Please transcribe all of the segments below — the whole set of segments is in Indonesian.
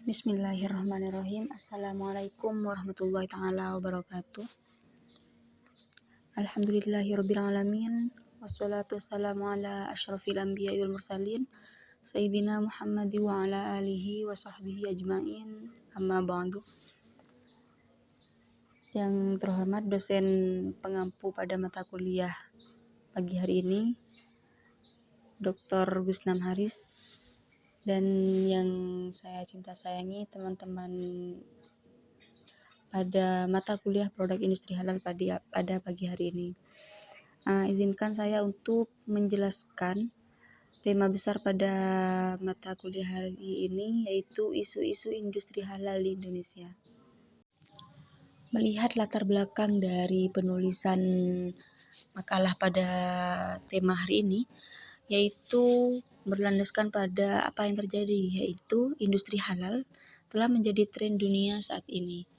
Bismillahirrahmanirrahim. Assalamualaikum warahmatullahi ta'ala wabarakatuh. Alhamdulillahirrabbilalamin. Wassalatu wassalamu ala asyrafil anbiya wal mursalin Sayyidina Muhammad wa ala alihi wa sahbihi ajma'in. Amma ba'du. Yang terhormat dosen pengampu pada mata kuliah pagi hari ini, Dr. Gusnam Haris, dan yang saya cinta sayangi teman-teman pada mata kuliah produk industri halal pada pagi hari ini. Izinkan saya untuk menjelaskan tema besar pada mata kuliah hari ini, yaitu isu-isu industri halal di Indonesia. Melihat latar belakang dari penulisan makalah pada tema hari ini, yaitu berlandaskan pada apa yang terjadi, yaitu industri halal telah menjadi tren dunia saat ini.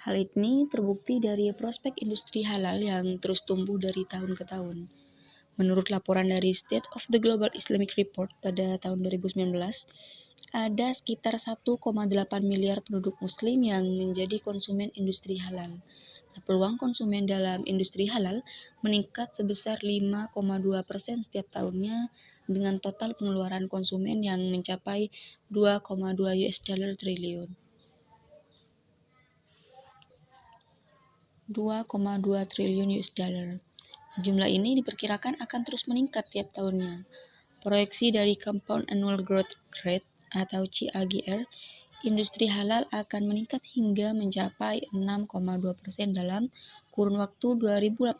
Hal ini terbukti dari prospek industri halal yang terus tumbuh dari tahun ke tahun. Menurut laporan dari State of the Global Islamic Report pada tahun 2019, ada sekitar 1,8 miliar penduduk muslim yang menjadi konsumen industri halal. Peluang konsumen dalam industri halal meningkat sebesar 5,2% setiap tahunnya dengan total pengeluaran konsumen yang mencapai 2,2 triliun. Jumlah ini diperkirakan akan terus meningkat tiap tahunnya. Proyeksi dari Compound Annual Growth Rate atau CAGR, industri halal akan meningkat hingga mencapai 6,2% dalam kurun waktu 2018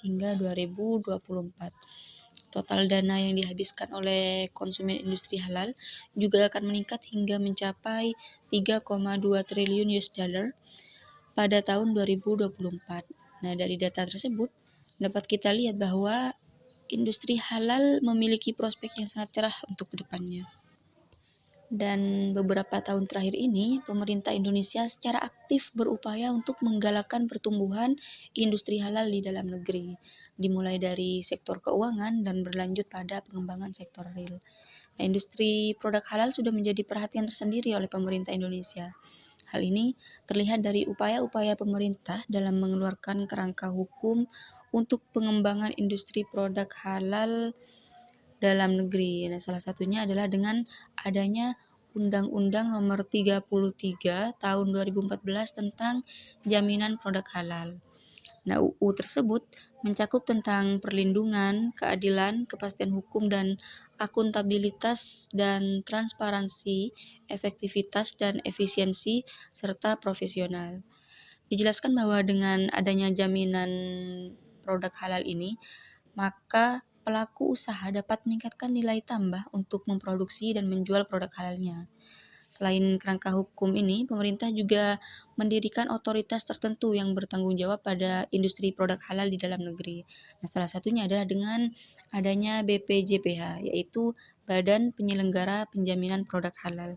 hingga 2024. Total dana yang dihabiskan oleh konsumen industri halal juga akan meningkat hingga mencapai 3,2 triliun pada tahun 2024. Nah, dari data tersebut dapat kita lihat bahwa industri halal memiliki prospek yang sangat cerah untuk kedepannya. Dan beberapa tahun terakhir ini, pemerintah Indonesia secara aktif berupaya untuk menggalakkan pertumbuhan industri halal di dalam negeri, dimulai dari sektor keuangan dan berlanjut pada pengembangan sektor real. Nah, industri produk halal sudah menjadi perhatian tersendiri oleh pemerintah Indonesia. Hal ini terlihat dari upaya-upaya pemerintah dalam mengeluarkan kerangka hukum untuk pengembangan industri produk halal dalam negeri. Nah, salah satunya adalah dengan adanya Undang-Undang Nomor 33 Tahun 2014 tentang Jaminan Produk Halal. Nah, UU tersebut mencakup tentang perlindungan, keadilan, kepastian hukum, dan akuntabilitas dan transparansi, efektivitas dan efisiensi, serta profesional. Dijelaskan bahwa dengan adanya jaminan produk halal ini, maka pelaku usaha dapat meningkatkan nilai tambah untuk memproduksi dan menjual produk halalnya. Selain kerangka hukum ini, pemerintah juga mendirikan otoritas tertentu yang bertanggung jawab pada industri produk halal di dalam negeri. Nah, salah satunya adalah dengan adanya BPJPH, yaitu Badan Penyelenggara Penjaminan Produk Halal.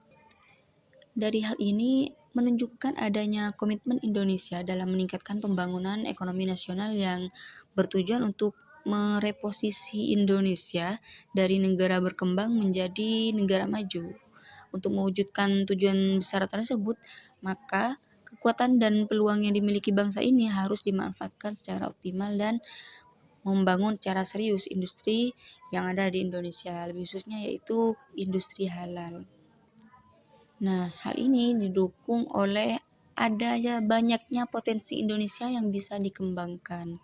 Dari hal ini menunjukkan adanya komitmen Indonesia dalam meningkatkan pembangunan ekonomi nasional yang bertujuan untuk mereposisi Indonesia dari negara berkembang menjadi negara maju. Untuk mewujudkan tujuan besar tersebut, maka kekuatan dan peluang yang dimiliki bangsa ini harus dimanfaatkan secara optimal dan membangun secara serius industri yang ada di Indonesia, lebih khususnya yaitu industri halal. Nah, hal ini didukung oleh adanya banyaknya potensi Indonesia yang bisa dikembangkan.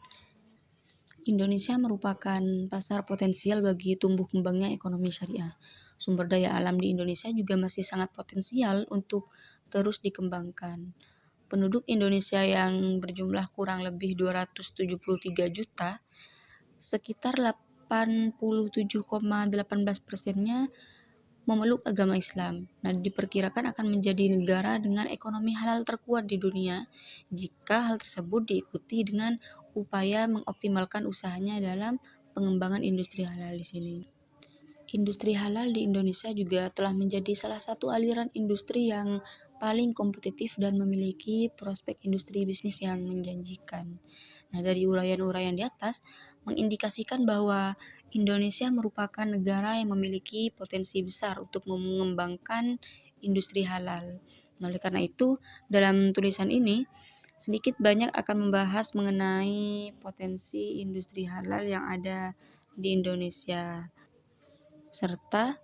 Indonesia merupakan pasar potensial bagi tumbuh kembangnya ekonomi syariah. Sumber daya alam di Indonesia juga masih sangat potensial untuk terus dikembangkan. Penduduk Indonesia yang berjumlah kurang lebih 273 juta, sekitar 87,18%-nya memeluk agama Islam. Nah, diperkirakan akan menjadi negara dengan ekonomi halal terkuat di dunia jika hal tersebut diikuti dengan upaya mengoptimalkan usahanya dalam pengembangan industri halal di sini. Industri halal di Indonesia juga telah menjadi salah satu aliran industri yang paling kompetitif dan memiliki prospek industri bisnis yang menjanjikan. Nah, dari uraian-uraian di atas mengindikasikan bahwa Indonesia merupakan negara yang memiliki potensi besar untuk mengembangkan industri halal. Nah, oleh karena itu, dalam tulisan ini sedikit banyak akan membahas mengenai potensi industri halal yang ada di Indonesia, serta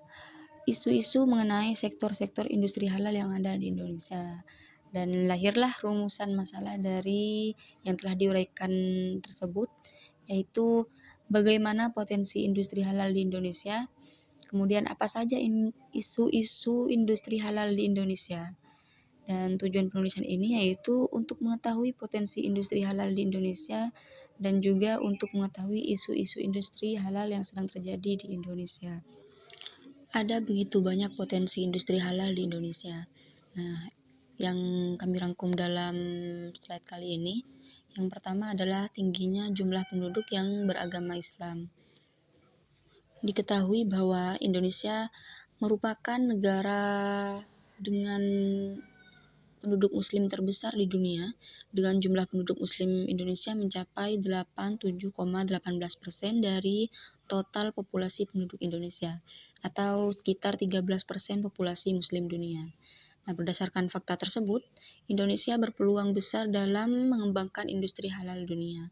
isu-isu mengenai sektor-sektor industri halal yang ada di Indonesia. Dan lahirlah rumusan masalah dari yang telah diuraikan tersebut, yaitu bagaimana potensi industri halal di Indonesia, kemudian apa saja isu-isu industri halal di Indonesia. Dan tujuan penulisan ini yaitu untuk mengetahui potensi industri halal di Indonesia dan juga untuk mengetahui isu-isu industri halal yang sedang terjadi di Indonesia. Ada begitu banyak potensi industri halal di Indonesia. Nah, yang kami rangkum dalam slide kali ini, yang pertama adalah tingginya jumlah penduduk yang beragama Islam. Diketahui bahwa Indonesia merupakan negara dengan penduduk muslim terbesar di dunia, dengan jumlah penduduk muslim Indonesia mencapai 87,18% dari total populasi penduduk Indonesia, atau sekitar 13% populasi muslim dunia. Nah, berdasarkan fakta tersebut, Indonesia berpeluang besar dalam mengembangkan industri halal dunia.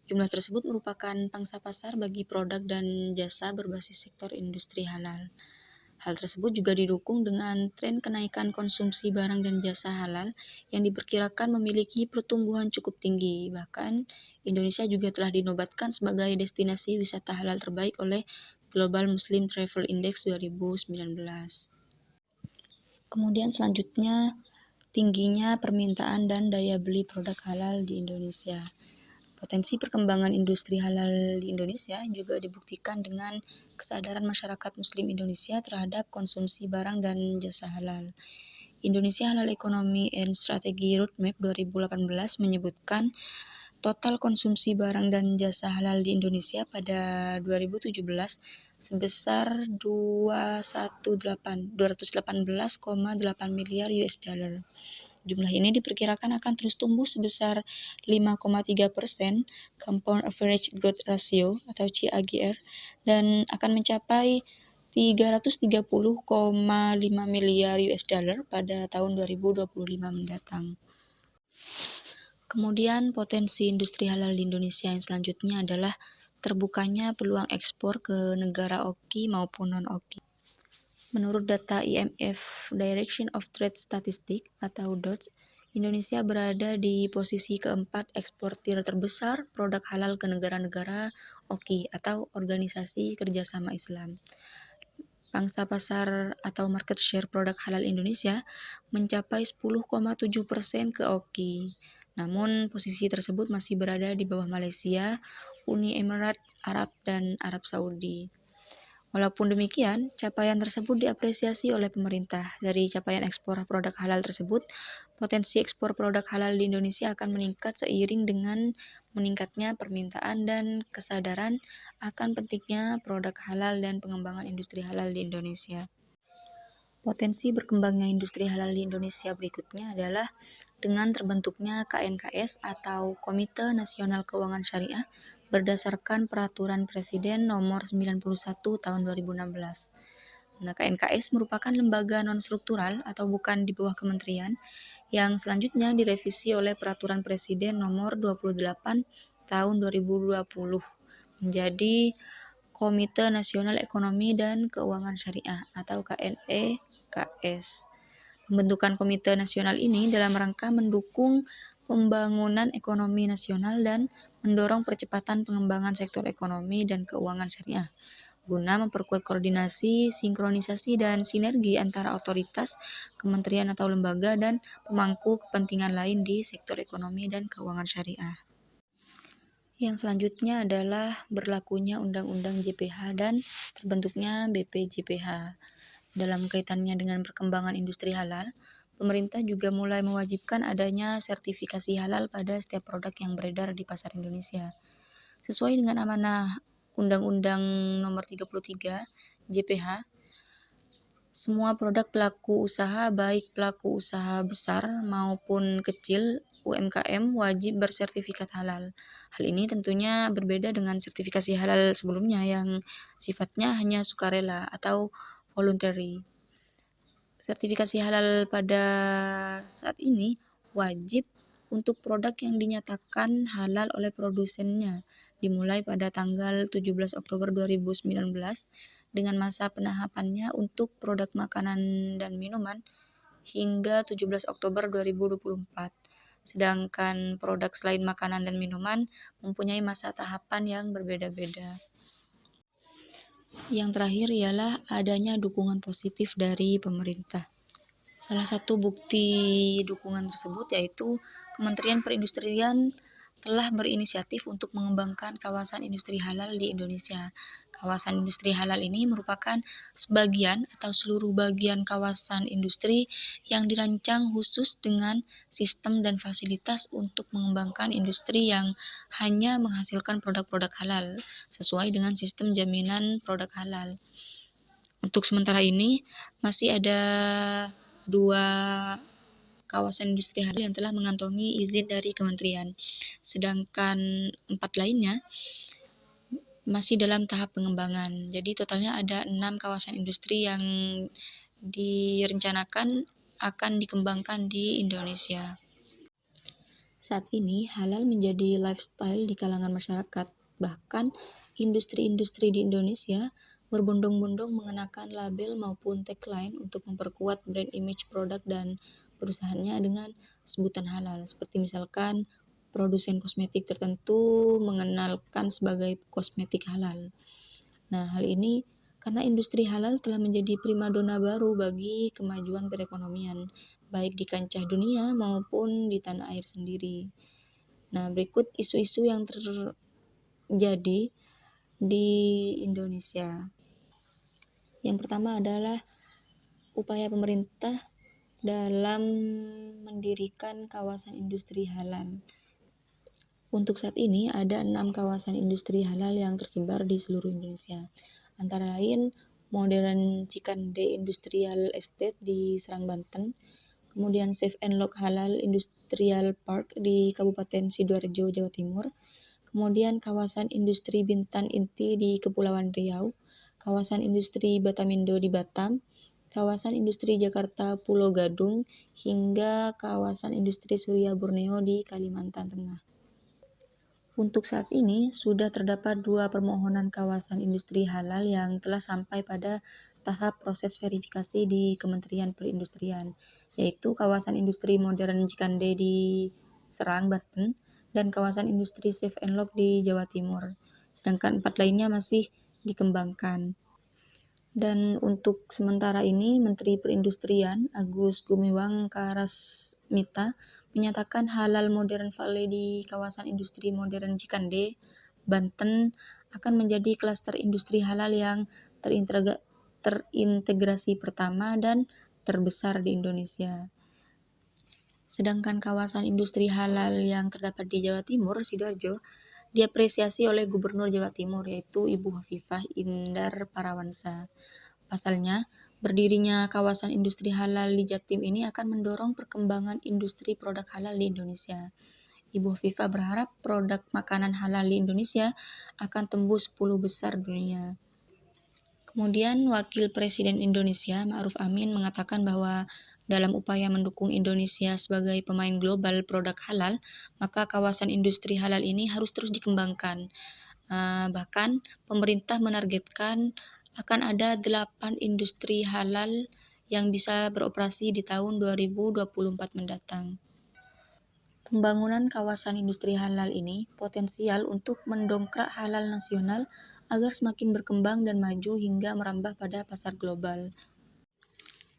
Jumlah tersebut merupakan pangsa pasar bagi produk dan jasa berbasis sektor industri halal. Hal tersebut juga didukung dengan tren kenaikan konsumsi barang dan jasa halal yang diperkirakan memiliki pertumbuhan cukup tinggi. Bahkan, Indonesia juga telah dinobatkan sebagai destinasi wisata halal terbaik oleh Global Muslim Travel Index 2019. Kemudian selanjutnya, tingginya permintaan dan daya beli produk halal di Indonesia. Potensi perkembangan industri halal di Indonesia juga dibuktikan dengan kesadaran masyarakat Muslim Indonesia terhadap konsumsi barang dan jasa halal. Indonesia Halal Economy and Strategy Roadmap 2018 menyebutkan total konsumsi barang dan jasa halal di Indonesia pada 2017 sebesar 218,8 miliar US dollar. Jumlah ini diperkirakan akan terus tumbuh sebesar 5,3% Compound Average Growth Ratio atau CAGR dan akan mencapai 330,5 miliar US dollar pada tahun 2025 mendatang. Kemudian potensi industri halal di Indonesia yang selanjutnya adalah terbukanya peluang ekspor ke negara OKI maupun non-OKI. Menurut data IMF Direction of Trade Statistics atau DOTS, Indonesia berada di posisi keempat eksportir terbesar produk halal ke negara-negara OKI atau Organisasi Kerjasama Islam. Pangsa pasar atau market share produk halal Indonesia mencapai 10,7% ke OKI. Namun posisi tersebut masih berada di bawah Malaysia, Uni Emirat Arab, dan Arab Saudi. Walaupun demikian, capaian tersebut diapresiasi oleh pemerintah. Dari capaian ekspor produk halal tersebut, potensi ekspor produk halal di Indonesia akan meningkat seiring dengan meningkatnya permintaan dan kesadaran akan pentingnya produk halal dan pengembangan industri halal di Indonesia. Potensi berkembangnya industri halal di Indonesia berikutnya adalah dengan terbentuknya KNKS atau Komite Nasional Keuangan Syariah berdasarkan Peraturan Presiden Nomor 91 Tahun 2016. Nah, KNKS merupakan lembaga non-struktural atau bukan di bawah kementerian yang selanjutnya direvisi oleh Peraturan Presiden Nomor 28 Tahun 2020 menjadi Komite Nasional Ekonomi dan Keuangan Syariah atau KNEKS. Pembentukan Komite Nasional ini dalam rangka mendukung pembangunan ekonomi nasional dan mendorong percepatan pengembangan sektor ekonomi dan keuangan syariah, guna memperkuat koordinasi, sinkronisasi, dan sinergi antara otoritas, kementerian atau lembaga, dan pemangku kepentingan lain di sektor ekonomi dan keuangan syariah. Yang selanjutnya adalah berlakunya Undang-Undang JPH dan terbentuknya BPJPH. Dalam kaitannya dengan perkembangan industri halal, pemerintah juga mulai mewajibkan adanya sertifikasi halal pada setiap produk yang beredar di pasar Indonesia. Sesuai dengan amanah Undang-Undang Nomor 33 JPH, Semua produk pelaku usaha, baik pelaku usaha besar maupun kecil (UMKM), wajib bersertifikat halal. Hal ini tentunya berbeda dengan sertifikasi halal sebelumnya yang sifatnya hanya sukarela atau voluntary. Sertifikasi halal pada saat ini wajib untuk produk yang dinyatakan halal oleh produsennya, dimulai pada tanggal 17 Oktober 2019 dengan masa penahapannya untuk produk makanan dan minuman hingga 17 Oktober 2024. Sedangkan produk selain makanan dan minuman mempunyai masa tahapan yang berbeda-beda. Yang terakhir ialah adanya dukungan positif dari pemerintah. Salah satu bukti dukungan tersebut yaitu Kementerian Perindustrian telah berinisiatif untuk mengembangkan kawasan industri halal di Indonesia. Kawasan industri halal ini merupakan sebagian atau seluruh bagian kawasan industri yang dirancang khusus dengan sistem dan fasilitas untuk mengembangkan industri yang hanya menghasilkan produk-produk halal sesuai dengan sistem jaminan produk halal. Untuk sementara ini masih ada 2 kawasan industri halal yang telah mengantongi izin dari kementerian, sedangkan 4 lainnya masih dalam tahap pengembangan. Jadi totalnya ada 6 kawasan industri yang direncanakan akan dikembangkan di Indonesia. Saat ini halal menjadi lifestyle di kalangan masyarakat, bahkan industri-industri di Indonesia berbondong-bondong mengenakan label maupun tagline untuk memperkuat brand image produk dan perusahaannya dengan sebutan halal, seperti misalkan produsen kosmetik tertentu mengenalkan sebagai kosmetik halal. Nah, hal ini karena industri halal telah menjadi primadona baru bagi kemajuan perekonomian, baik di kancah dunia maupun di tanah air sendiri. Nah, berikut isu-isu yang terjadi di Indonesia. Yang pertama adalah upaya pemerintah dalam mendirikan kawasan industri halal. Untuk saat ini ada 6 kawasan industri halal yang tersebar di seluruh Indonesia. Antara lain Modern Cikande Industrial Estate di Serang, Banten, kemudian Safe and Lock Halal Industrial Park di Kabupaten Sidoarjo, Jawa Timur, kemudian kawasan industri Bintan Inti di Kepulauan Riau, kawasan industri Batamindo di Batam, kawasan industri Jakarta Pulau Gadung, hingga kawasan industri Surya Borneo di Kalimantan Tengah. Untuk saat ini, sudah terdapat 2 permohonan kawasan industri halal yang telah sampai pada tahap proses verifikasi di Kementerian Perindustrian, yaitu kawasan industri modern Cikande di Serang, Banten, dan kawasan industri Safe and Lock di Jawa Timur. Sedangkan 4 lainnya masih dikembangkan. Dan untuk sementara ini, Menteri Perindustrian Agus Gumiwang Karasmita menyatakan halal Modern Valley di kawasan industri modern Cikande, Banten akan menjadi klaster industri halal yang terintegrasi pertama dan terbesar di Indonesia. Sedangkan kawasan industri halal yang terdapat di Jawa Timur, Sidoarjo, diapresiasi oleh Gubernur Jawa Timur, yaitu Ibu Hovifah Indar Parawansa. Pasalnya, berdirinya kawasan industri halal di Jatim ini akan mendorong perkembangan industri produk halal di Indonesia. Ibu Hovifah berharap produk makanan halal di Indonesia akan tembus 10 besar dunia. Kemudian, Wakil Presiden Indonesia, Ma'ruf Amin, mengatakan bahwa dalam upaya mendukung Indonesia sebagai pemain global produk halal, maka kawasan industri halal ini harus terus dikembangkan. Bahkan, pemerintah menargetkan akan ada 8 industri halal yang bisa beroperasi di tahun 2024 mendatang. Pembangunan kawasan industri halal ini potensial untuk mendongkrak halal nasional agar semakin berkembang dan maju hingga merambah pada pasar global.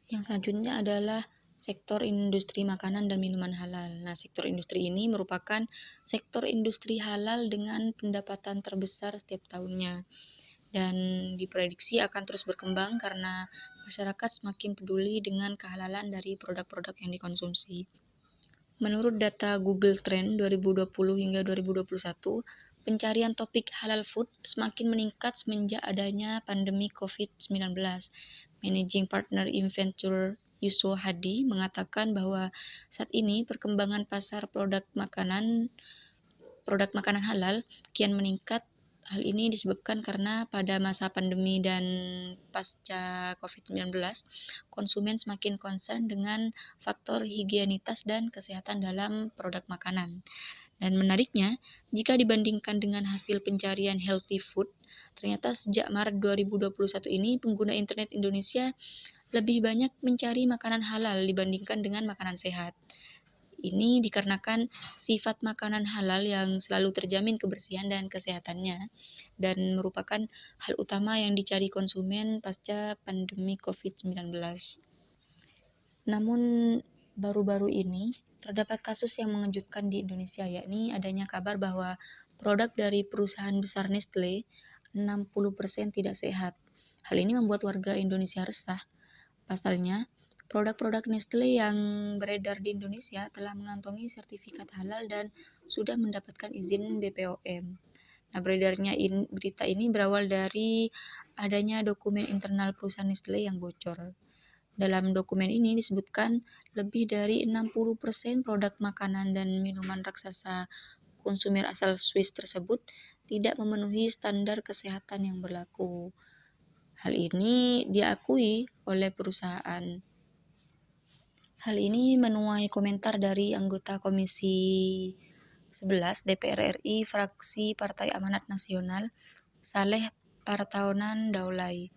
Yang selanjutnya adalah sektor industri makanan dan minuman halal. Nah, sektor industri ini merupakan sektor industri halal dengan pendapatan terbesar setiap tahunnya dan diprediksi akan terus berkembang karena masyarakat semakin peduli dengan kehalalan dari produk-produk yang dikonsumsi. Menurut data Google Trend 2020 hingga 2021, pencarian topik halal food semakin meningkat semenjak adanya pandemi COVID-19. Managing Partner Inventure Yuswo Hadi mengatakan bahwa saat ini perkembangan pasar produk makanan halal kian meningkat. Hal ini disebabkan karena pada masa pandemi dan pasca COVID-19, konsumen semakin concern dengan faktor higienitas dan kesehatan dalam produk makanan. Dan menariknya, jika dibandingkan dengan hasil pencarian healthy food, ternyata sejak Maret 2021 ini pengguna internet Indonesia lebih banyak mencari makanan halal dibandingkan dengan makanan sehat. Ini dikarenakan sifat makanan halal yang selalu terjamin kebersihan dan kesehatannya dan merupakan hal utama yang dicari konsumen pasca pandemi COVID-19. Namun baru-baru ini terdapat kasus yang mengejutkan di Indonesia, yakni adanya kabar bahwa produk dari perusahaan besar Nestle 60% tidak sehat. Hal ini membuat warga Indonesia resah. Pasalnya, produk-produk Nestle yang beredar di Indonesia telah mengantongi sertifikat halal dan sudah mendapatkan izin BPOM. Nah, beredarnya berita ini berawal dari adanya dokumen internal perusahaan Nestle yang bocor. Dalam dokumen ini disebutkan lebih dari 60% produk makanan dan minuman raksasa konsumer asal Swiss tersebut tidak memenuhi standar kesehatan yang berlaku. Hal ini diakui oleh perusahaan. Hal ini menuai komentar dari anggota Komisi 11 DPR RI fraksi Partai Amanat Nasional, Saleh Partaunan Daulay.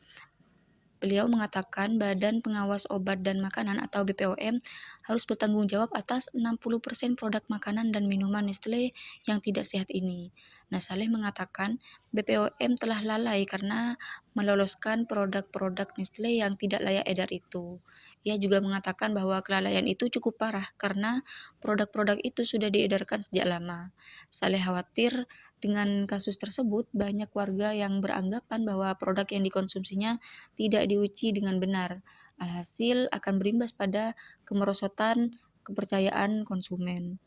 Beliau mengatakan Badan Pengawas Obat dan Makanan atau BPOM harus bertanggung jawab atas 60% produk makanan dan minuman Nestle yang tidak sehat ini. Nah, Saleh mengatakan BPOM telah lalai karena meloloskan produk-produk Nestle yang tidak layak edar itu. Ia juga mengatakan bahwa kelalaian itu cukup parah karena produk-produk itu sudah diedarkan sejak lama. Saleh khawatir dengan kasus tersebut, banyak warga yang beranggapan bahwa produk yang dikonsumsinya tidak diuji dengan benar. Alhasil akan berimbas pada kemerosotan kepercayaan konsumen.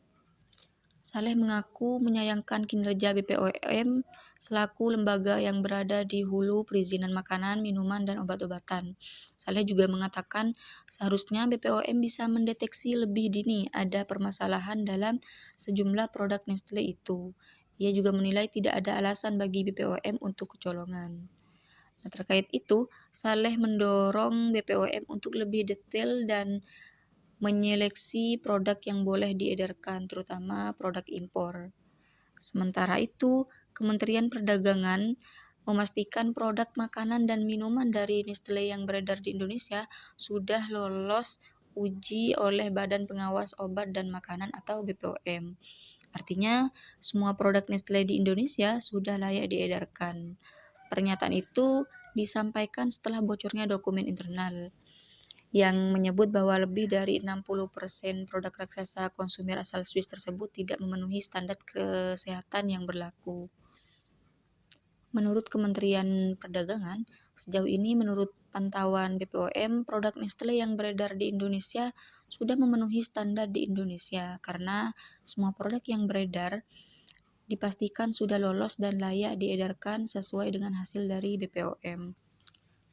Saleh mengaku menyayangkan kinerja BPOM selaku lembaga yang berada di hulu perizinan makanan, minuman, dan obat-obatan. Saleh juga mengatakan seharusnya BPOM bisa mendeteksi lebih dini ada permasalahan dalam sejumlah produk Nestle itu. Ia juga menilai tidak ada alasan bagi BPOM untuk kecolongan. Nah, terkait itu, Saleh mendorong BPOM untuk lebih detail dan menyeleksi produk yang boleh diedarkan, terutama produk impor. Sementara itu, Kementerian Perdagangan memastikan produk makanan dan minuman dari Nestle yang beredar di Indonesia sudah lolos uji oleh Badan Pengawas Obat dan Makanan atau BPOM. Artinya, semua produk Nestle di Indonesia sudah layak diedarkan. Pernyataan itu disampaikan setelah bocornya dokumen internal yang menyebut bahwa lebih dari 60% produk raksasa konsumer asal Swiss tersebut tidak memenuhi standar kesehatan yang berlaku. Menurut Kementerian Perdagangan, sejauh ini menurut pantauan BPOM, produk Nestle yang beredar di Indonesia sudah memenuhi standar di Indonesia karena semua produk yang beredar dipastikan sudah lolos dan layak diedarkan sesuai dengan hasil dari BPOM.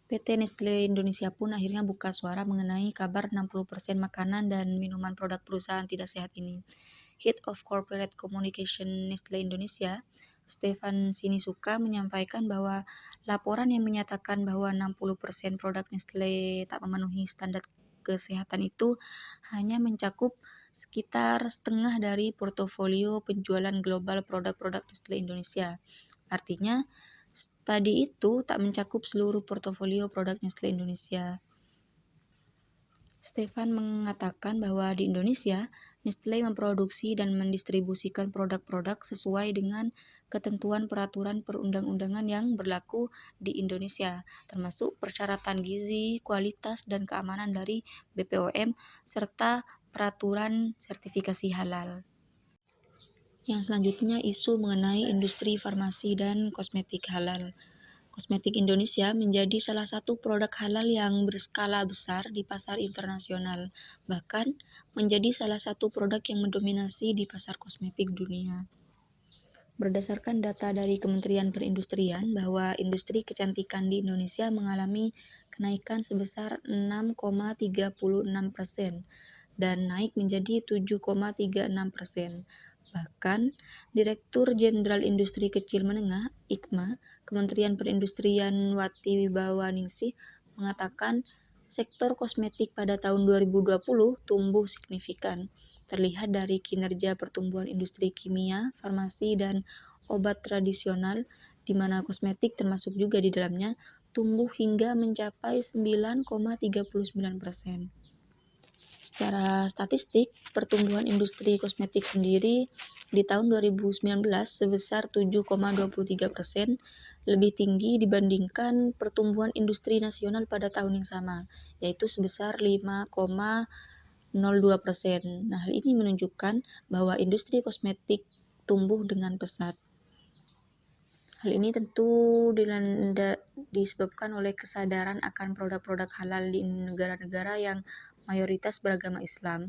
PT Nestle Indonesia pun akhirnya buka suara mengenai kabar 60% makanan dan minuman produk perusahaan tidak sehat ini. Head of Corporate Communication Nestle Indonesia, Stefan Sinisuka menyampaikan bahwa laporan yang menyatakan bahwa 60% produk Nestle tak memenuhi standar kesehatan itu hanya mencakup sekitar setengah dari portofolio penjualan global produk-produk Nestle Indonesia. Artinya, studi itu tak mencakup seluruh portofolio produk Nestle Indonesia. Stefan mengatakan bahwa di Indonesia, Nestle memproduksi dan mendistribusikan produk-produk sesuai dengan ketentuan peraturan perundang-undangan yang berlaku di Indonesia, termasuk persyaratan gizi, kualitas, dan keamanan dari BPOM, serta peraturan sertifikasi halal. Yang selanjutnya isu mengenai industri farmasi dan kosmetik halal. Kosmetik Indonesia menjadi salah satu produk halal yang berskala besar di pasar internasional, bahkan menjadi salah satu produk yang mendominasi di pasar kosmetik dunia. Berdasarkan data dari Kementerian Perindustrian bahwa industri kecantikan di Indonesia mengalami kenaikan sebesar 6,36% dan naik menjadi 7,36%. Bahkan, Direktur Jenderal Industri Kecil Menengah (IKMA) Kementerian Perindustrian Wati Wibawaningsih mengatakan sektor kosmetik pada tahun 2020 tumbuh signifikan, terlihat dari kinerja pertumbuhan industri kimia, farmasi, dan obat tradisional, di mana kosmetik termasuk juga di dalamnya, tumbuh hingga mencapai 9,39%. Secara statistik, pertumbuhan industri kosmetik sendiri di tahun 2019 sebesar 7,23%, lebih tinggi dibandingkan pertumbuhan industri nasional pada tahun yang sama, yaitu sebesar 5,02%. Nah, hal ini menunjukkan bahwa industri kosmetik tumbuh dengan pesat. Hal ini tentu disebabkan oleh kesadaran akan produk-produk halal di negara-negara yang mayoritas beragama Islam,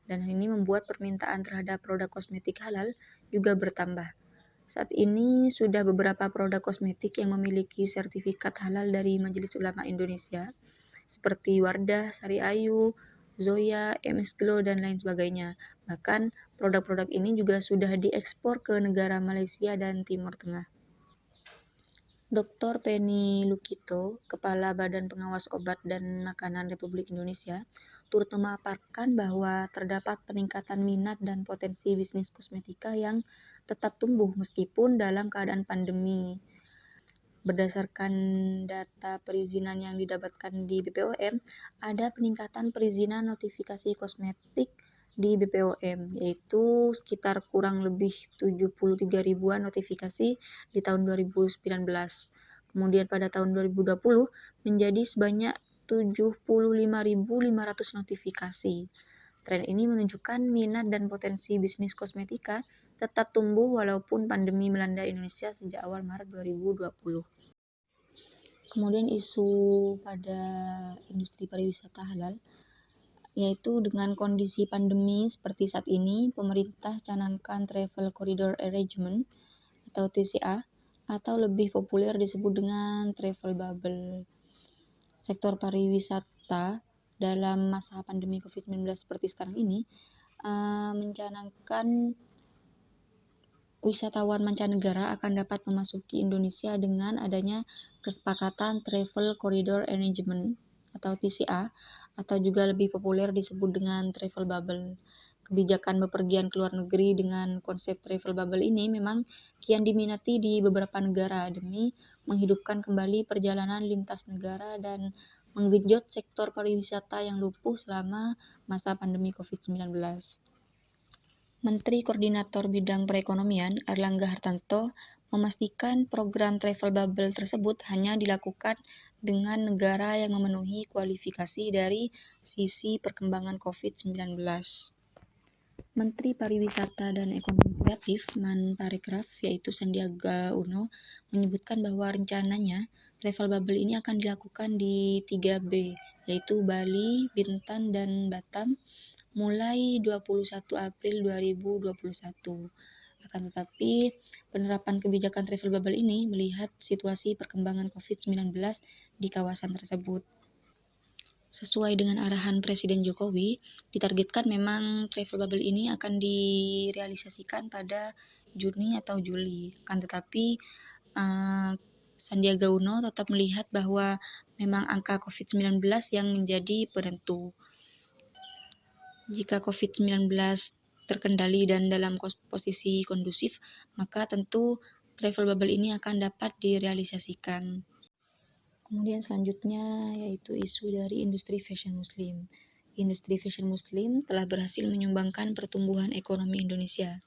dan hal ini membuat permintaan terhadap produk kosmetik halal juga bertambah. Saat ini sudah beberapa produk kosmetik yang memiliki sertifikat halal dari Majelis Ulama Indonesia, seperti Wardah, Sari Ayu, Zoya, MS Glow, dan lain sebagainya. Bahkan produk-produk ini juga sudah diekspor ke negara Malaysia dan Timur Tengah. Dr. Penny Lukito, Kepala Badan Pengawas Obat dan Makanan Republik Indonesia, turut memaparkan bahwa terdapat peningkatan minat dan potensi bisnis kosmetika yang tetap tumbuh meskipun dalam keadaan pandemi. Berdasarkan data perizinan yang didapatkan di BPOM, ada peningkatan perizinan notifikasi kosmetik di BPOM, yaitu sekitar kurang lebih 73 ribuan notifikasi di tahun 2019. Kemudian pada tahun 2020 menjadi sebanyak 75.500 notifikasi. Tren ini menunjukkan minat dan potensi bisnis kosmetika tetap tumbuh walaupun pandemi melanda Indonesia sejak awal Maret 2020. Kemudian isu pada industri pariwisata halal, yaitu dengan kondisi pandemi seperti saat ini, pemerintah canangkan Travel Corridor Arrangement atau TCA, atau lebih populer disebut dengan travel bubble. Sektor pariwisata dalam masa pandemi COVID-19 seperti sekarang ini mencanangkan wisatawan mancanegara akan dapat memasuki Indonesia dengan adanya kesepakatan Travel Corridor Arrangement atau TCA, atau juga lebih populer disebut dengan travel bubble. Kebijakan bepergian ke luar negeri dengan konsep travel bubble ini memang kian diminati di beberapa negara demi menghidupkan kembali perjalanan lintas negara dan menggenjot sektor pariwisata yang lumpuh selama masa pandemi COVID-19. Menteri Koordinator Bidang Perekonomian Airlangga Hartarto memastikan program travel bubble tersebut hanya dilakukan dengan negara yang memenuhi kualifikasi dari sisi perkembangan COVID-19. Menteri Pariwisata dan Ekonomi Kreatif (Manparekraf) yaitu Sandiaga Uno menyebutkan bahwa rencananya travel bubble ini akan dilakukan di 3B, yaitu Bali, Bintan, dan Batam, mulai 21 April 2021. Akan tetapi, penerapan kebijakan travel bubble ini melihat situasi perkembangan COVID-19 di kawasan tersebut. Sesuai dengan arahan Presiden Jokowi, ditargetkan memang travel bubble ini akan direalisasikan pada Juni atau Juli. Akan tetapi, Sandiaga Uno tetap melihat bahwa memang angka COVID-19 yang menjadi penentu. Jika COVID-19 terkendali dan dalam posisi kondusif, maka tentu travel bubble ini akan dapat direalisasikan. Kemudian selanjutnya yaitu isu dari industri fashion muslim. Industri fashion muslim telah berhasil menyumbangkan pertumbuhan ekonomi Indonesia.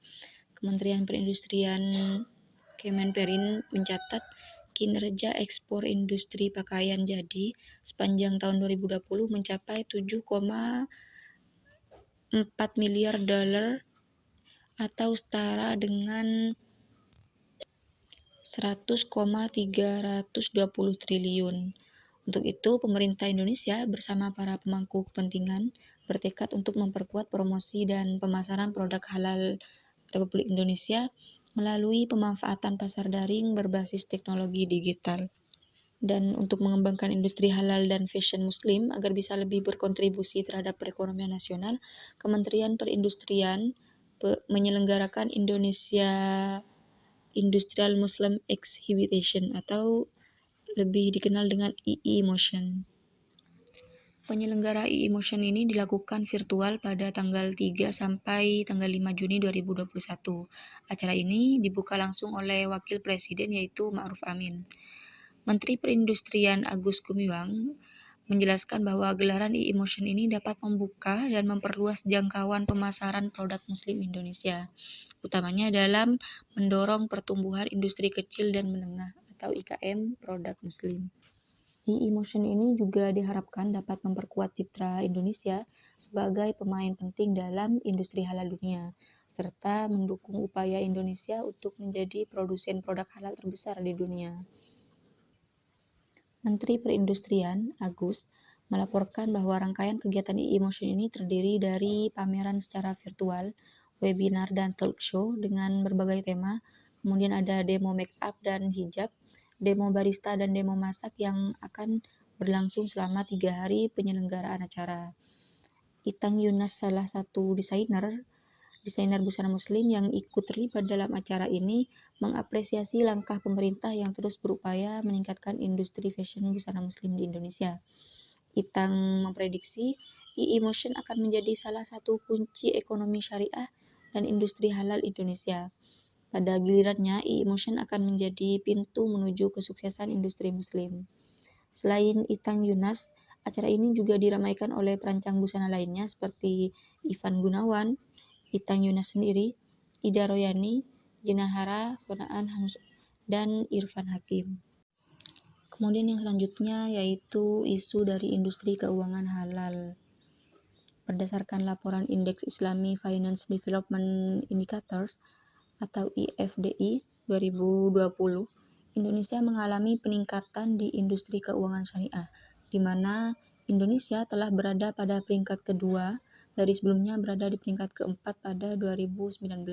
Kementerian Perindustrian Kemenperin mencatat kinerja ekspor industri pakaian jadi sepanjang tahun 2020 mencapai 7,4 miliar dolar atau setara dengan 100,320 triliun. Untuk itu, pemerintah Indonesia bersama para pemangku kepentingan bertekad untuk memperkuat promosi dan pemasaran produk halal Republik Indonesia melalui pemanfaatan pasar daring berbasis teknologi digital. Dan untuk mengembangkan industri halal dan fashion muslim agar bisa lebih berkontribusi terhadap perekonomian nasional, Kementerian Perindustrian menyelenggarakan Indonesia Industrial Muslim Exhibition atau lebih dikenal dengan II Motion. Penyelenggara II Motion ini dilakukan virtual pada tanggal 3 sampai tanggal 5 Juni 2021. Acara ini dibuka langsung oleh Wakil Presiden yaitu Ma'ruf Amin. Menteri Perindustrian Agus Gumiwang menjelaskan bahwa gelaran II Motion ini dapat membuka dan memperluas jangkauan pemasaran produk muslim Indonesia, utamanya dalam mendorong pertumbuhan industri kecil dan menengah atau IKM produk muslim. II Motion ini juga diharapkan dapat memperkuat citra Indonesia sebagai pemain penting dalam industri halal dunia, serta mendukung upaya Indonesia untuk menjadi produsen produk halal terbesar di dunia. Menteri Perindustrian, Agus, melaporkan bahwa rangkaian kegiatan II Motion ini terdiri dari pameran secara virtual, webinar, dan talk show dengan berbagai tema. Kemudian ada demo make up dan hijab, demo barista, dan demo masak yang akan berlangsung selama 3 hari penyelenggaraan acara. Itang Yunas, salah satu desainer busana muslim yang ikut terlibat dalam acara ini, mengapresiasi langkah pemerintah yang terus berupaya meningkatkan industri fashion busana muslim di Indonesia. Itang memprediksi II Motion akan menjadi salah satu kunci ekonomi syariah dan industri halal Indonesia. Pada gilirannya, II Motion akan menjadi pintu menuju kesuksesan industri muslim. Selain Itang Yunas, acara ini juga diramaikan oleh perancang busana lainnya seperti Ivan Gunawan, Itang Yunas sendiri, Ida Royani, Jinahara, Fonaan Hamz, dan Irfan Hakim. Kemudian yang selanjutnya yaitu isu dari industri keuangan halal. Berdasarkan laporan Indeks Islami Finance Development Indicators atau IFDI 2020, Indonesia mengalami peningkatan di industri keuangan syariah, di mana Indonesia telah berada pada peringkat kedua dari sebelumnya berada di peringkat keempat pada 2019.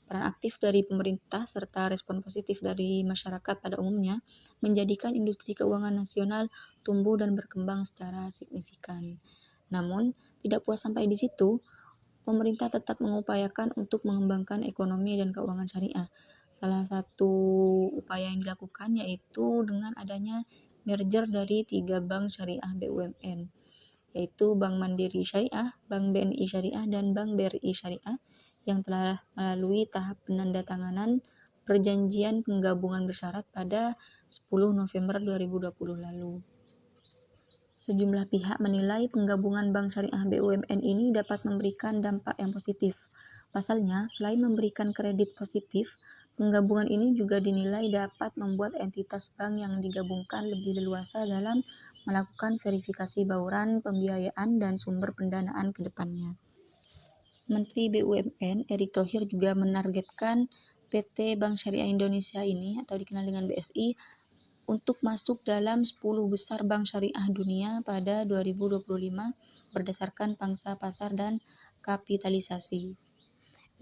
Peran aktif dari pemerintah serta respon positif dari masyarakat pada umumnya menjadikan industri keuangan nasional tumbuh dan berkembang secara signifikan. Namun, tidak puas sampai di situ, pemerintah tetap mengupayakan untuk mengembangkan ekonomi dan keuangan syariah. Salah satu upaya yang dilakukan yaitu dengan adanya merger dari 3 bank syariah BUMN, yaitu Bank Mandiri Syariah, Bank BNI Syariah, dan Bank BRI Syariah yang telah melalui tahap penandatanganan perjanjian penggabungan bersyarat pada 10 November 2020 lalu. Sejumlah pihak menilai penggabungan bank syariah BUMN ini dapat memberikan dampak yang positif. Pasalnya, selain memberikan kredit positif, penggabungan ini juga dinilai dapat membuat entitas bank yang digabungkan lebih leluasa dalam melakukan verifikasi bauran, pembiayaan, dan sumber pendanaan ke depannya. Menteri BUMN Erick Thohir juga menargetkan PT Bank Syariah Indonesia ini atau dikenal dengan BSI untuk masuk dalam 10 besar bank syariah dunia pada 2025 berdasarkan pangsa pasar dan kapitalisasi.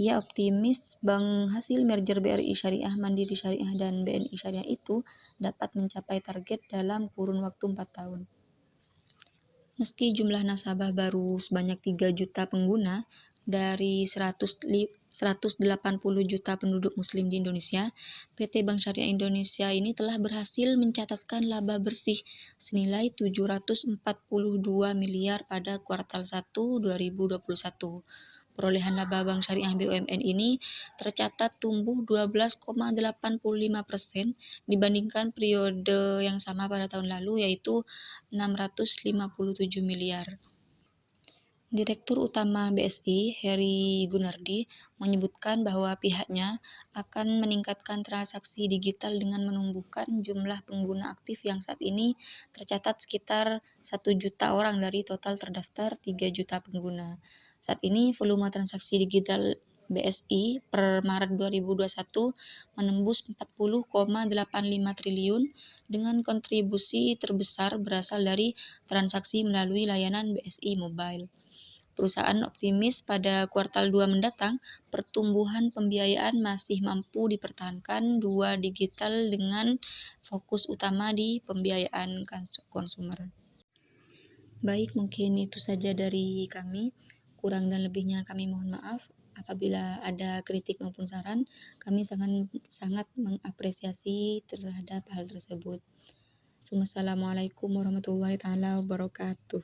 Ia optimis bank hasil merger BRI Syariah, Mandiri Syariah, dan BNI Syariah itu dapat mencapai target dalam kurun waktu 4 tahun. Meski jumlah nasabah baru sebanyak 3 juta pengguna dari 180 juta penduduk muslim di Indonesia, PT Bank Syariah Indonesia ini telah berhasil mencatatkan laba bersih senilai 742 miliar pada kuartal 1 2021. Perolehan laba Bank Syariah BUMN ini tercatat tumbuh 12,85% dibandingkan periode yang sama pada tahun lalu, yaitu 657 miliar. Direktur Utama BSI, Heri Gunardi, menyebutkan bahwa pihaknya akan meningkatkan transaksi digital dengan menumbuhkan jumlah pengguna aktif yang saat ini tercatat sekitar 1 juta orang dari total terdaftar 3 juta pengguna. Saat ini volume transaksi digital BSI per Maret 2021 menembus 40,85 triliun dengan kontribusi terbesar berasal dari transaksi melalui layanan BSI Mobile. perusahaan optimis pada kuartal 2 mendatang, pertumbuhan pembiayaan masih mampu dipertahankan dua digital dengan fokus utama di pembiayaan konsumer. Baik, mungkin itu saja dari kami. Kurang dan lebihnya kami mohon maaf. Apabila ada kritik maupun saran, kami sangat mengapresiasi terhadap hal tersebut. Wassalamualaikum warahmatullahi wabarakatuh.